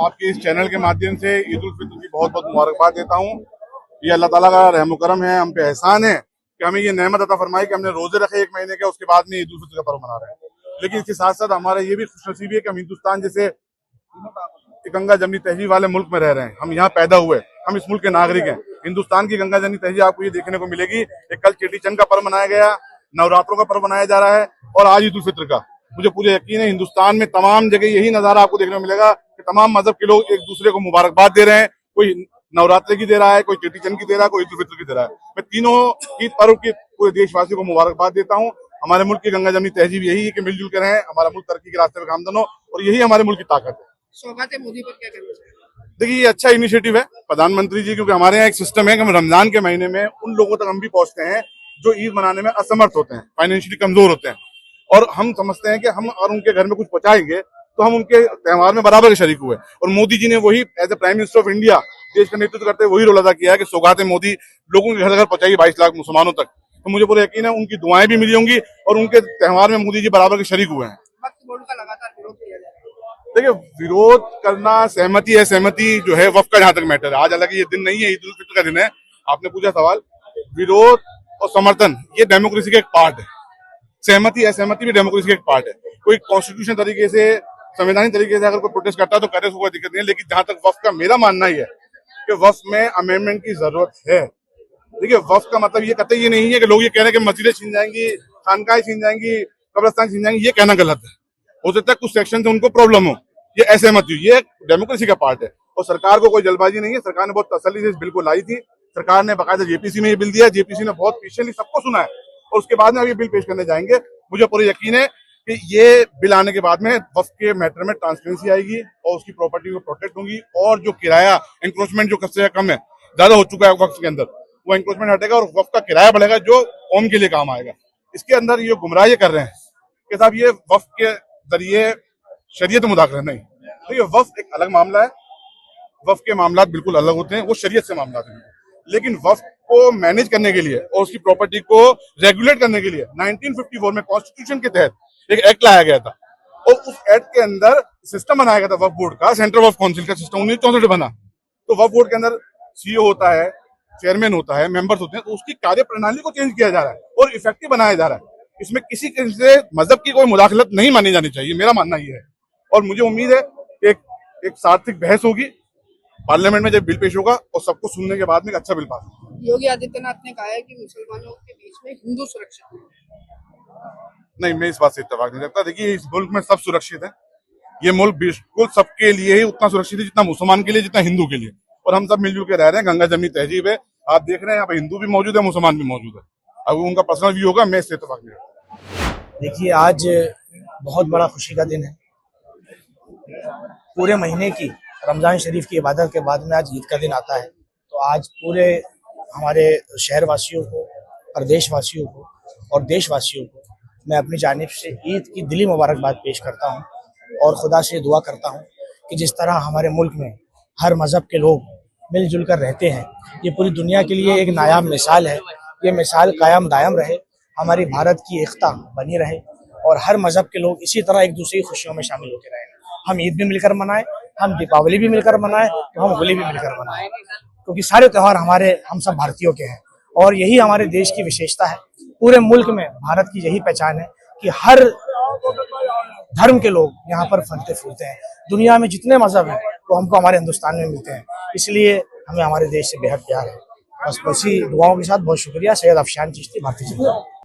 आपके इस चैनल के माध्यम से ईद उल फित्र की बहुत बहुत मुबारकबाद देता हूँ। ये अल्लाह ताला का रहम करम है, हम पे एहसान है कि हमें ये नेमत अता फरमाई कि हमने रोजे रखे 1 महीने के, उसके बाद में ईद उल फित्र का पर्व मना रहे हैं। लेकिन इसके साथ साथ हमारा ये भी खुशनसीबी है कि हम हिंदुस्तान जैसे गंगा जमनी तहजीब वाले मुल्क में रह रहे हैं। हम यहाँ पैदा हुए, हम इस मुल्क के नागरिक हैं। हिंदुस्तान की गंगा जमनी तहजीब आपको ये देखने को मिलेगी कि कल चेटी चंद का पर्व मनाया गया, नवरात्रों का पर्व मनाया जा रहा है और आज ईद उल फित्र का। मुझे पूरे यकीन है हिंदुस्तान में तमाम जगह यही नजारा आपको देखने को मिलेगा कि तमाम मजहब के लोग एक दूसरे को मुबारकबाद दे रहे हैं। कोई नवरात्रि की दे रहा है, कोई चेटी चंद की दे रहा है, कोई ईद उल फित्र की दे रहा है। मैं तीनों ईद पर्व की पूरे देशवासियों को मुबारकबाद देता हूँ। हमारे मुल्क की गंगा जमनी तहजीब यही है कि मिलजुल कर रहें, हमारा मुल्क तरक्की के रास्ते पर गामजन हो और यही हमारे मुल्क की ताकत है। सौगात मोदी पर क्या कहना चाहिए? देखिए, ये अच्छा इनिशिएटिव है प्रधानमंत्री जी, क्योंकि हमारे यहाँ एक सिस्टम है कि हम रमजान के महीने में उन लोगों तक हम भी पहुंचते हैं जो ईद मनाने में असमर्थ होते हैं, फाइनेंशियली कमजोर होते हैं, और हम समझते हैं कि हम और उनके घर में कुछ पहुंचाएंगे तो हम उनके त्योहार में बराबर के शरीक हुए। और मोदी जी ने वही as a prime minister of India देश का नेतृत्व करते हुए वही रोल अदा किया है कि सौगात मोदी लोगों के घर घर पहुंचाई 22 लाख मुसलमानों तक। तो मुझे पूरा यकीन है उनकी दुआएं भी मिली होंगी और उनके त्योहार में मोदी जी बराबर के शरीक हुए हैं। वक्फ बोर्ड का लगातार विरोध किया जा रहा है। देखिए, विरोध करना सहमति है, सहमति जो है वक्फ का जहां तक मैटर है। आज हालांकि ये दिन नहीं है, ईद उल फित्र का दिन है। आपने पूछा सवाल, विरोध और समर्थन ये डेमोक्रेसी का एक पार्ट है। सहमति असहमति भी डेमोक्रेसी का एक पार्ट है। कोई कॉन्स्टिट्यूशन तरीके से, संवैधानिक तरीके से अगर कोई प्रोटेस्ट करता है तो करे, उसको कोई दिक्कत नहीं है। लेकिन जहां तक वक्फ का मेरा मानना ही है कि वक्फ में अमेंडमेंट की जरूरत है। देखिए, वक्फ का मतलब ये कतई ये नहीं है कि लोग ये कह रहे हैं कि मस्जिदें छीन जाएंगी, खानकाएं छीन जाएंगी, कब्रिस्तान छीन जाएंगी। ये कहना गलत है। हो सकता है कुछ सेक्शन से उनको प्रॉब्लम हो, ये असहमति हुई, ये डेमोक्रेसी का पार्ट है। और सरकार को कोई जल्दबाजी नहीं है। सरकार ने बहुत तसल्ली से इस बिल को लाई थी। सरकार ने बाकायदा जेपीसी में ये बिल दिया, जेपीसी ने बहुत पेशेंटली सबको सुना है और उसके बाद में अब ये बिल पेश करने जाएंगे। मुझे पूरा यकीन है कि ये बिल आने के बाद में वक्फ के मैटर में ट्रांसपेरेंसी आएगी और उसकी प्रॉपर्टी को प्रोटेक्ट होगी, और जो किराया एंक्रोचमेंट जो सबसे कम है, ज्यादा हो चुका है वक्फ के अंदर, वो एंक्रोचमेंट हटेगा और वक्फ का किराया बढ़ेगा जो कौम के लिए काम आएगा। इसके अंदर ये गुमराह ये कर रहे हैं कि साहब ये वक्फ के जरिए शरीयत मुदाखलत नहीं। तो ये वक्फ एक अलग मामला है। वक्फ के मामला बिल्कुल अलग होते हैं, वो शरीयत से मामला हैं। लेकिन वक्फ को मैनेज करने के लिए और उसकी प्रॉपर्टी को रेगुलेट करने के लिए 1954 में कॉन्स्टिट्यूशन के तहत एक एक्ट लाया गया था और उस एक्ट के अंदर सिस्टम बनाया गया था वक्फ बोर्ड का, सेंट्रल वक्फ काउंसिल का सिस्टम 1964 बना। तो वक्फ बोर्ड के अंदर सीईओ होता है, चेयरमैन होता है, मेंबर्स होते हैं। तो उसकी कार्य प्रणाली को चेंज किया जा रहा है और इफेक्टिव बनाया जा रहा है। इसमें किसी से मजहब की कोई मुदाखलत नहीं मानी जानी चाहिए, मेरा मानना ये है। और मुझे उम्मीद है कि एक सार्थक बहस होगी पार्लियामेंट में जब बिल पेश होगा और सबको सुनने के बाद में एक अच्छा बिल पास होगा। योगी आदित्यनाथ ने कहा है कि मुसलमानों के बीच में हिंदू सुरक्षित है। नहीं, मैं इस बात से इत्तेफाक नहीं रखता। देखिए, इस मुल्क में सब सुरक्षित है। ये मुल्क बिल्कुल सबके लिए ही उतना सुरक्षित है जितना मुसलमान के लिए, जितना हिंदू के लिए। और हम सब मिलजुल के रह रहे हैं, गंगा जमनी तहजीब है। आप देख रहे हैं यहाँ पे हिंदू भी मौजूद है, मुसलमान भी मौजूद है। अब उनका पर्सनल व्यू होगा, मैं इससे इत्तेफाक नहीं रखता। देखिए, आज बहुत बड़ा खुशी का दिन है। पूरे महीने की रमजान शरीफ की इबादत के बाद में आज ईद का दिन आता है। तो आज पूरे हमारे शहरवासियों को, प्रदेशवासियों को और देशवासियों को मैं अपनी जानिब से ईद की दिली मुबारकबाद पेश करता हूं और खुदा से दुआ करता हूं कि जिस तरह हमारे मुल्क में हर मज़हब के लोग मिलजुल कर रहते हैं, ये पूरी दुनिया के लिए एक नायाब मिसाल है। ये मिसाल कायम दायम रहे, हमारी भारत की एकता बनी रहे और हर मज़हब के लोग इसी तरह एक दूसरी खुशियों में शामिल होकर रहें। हम ईद भी मिलकर मनाएं, हम दीपावली भी मिलकर मनाएं, तो हम होली भी मिलकर मनाएं, क्योंकि सारे त्यौहार हम सब भारतीयों के हैं और यही हमारे देश की विशेषता है। पूरे मुल्क में भारत की यही पहचान है कि हर धर्म के लोग यहाँ पर फलते फूलते हैं। दुनिया में जितने मजहब हैं वो हमको हमारे हिंदुस्तान में मिलते हैं, इसलिए हमें हमारे देश से बेहद प्यार है। बस इसी दुआओं के साथ बहुत शुक्रिया। सैयद अफशान चिश्ती, भारतीय जनता पार्टी।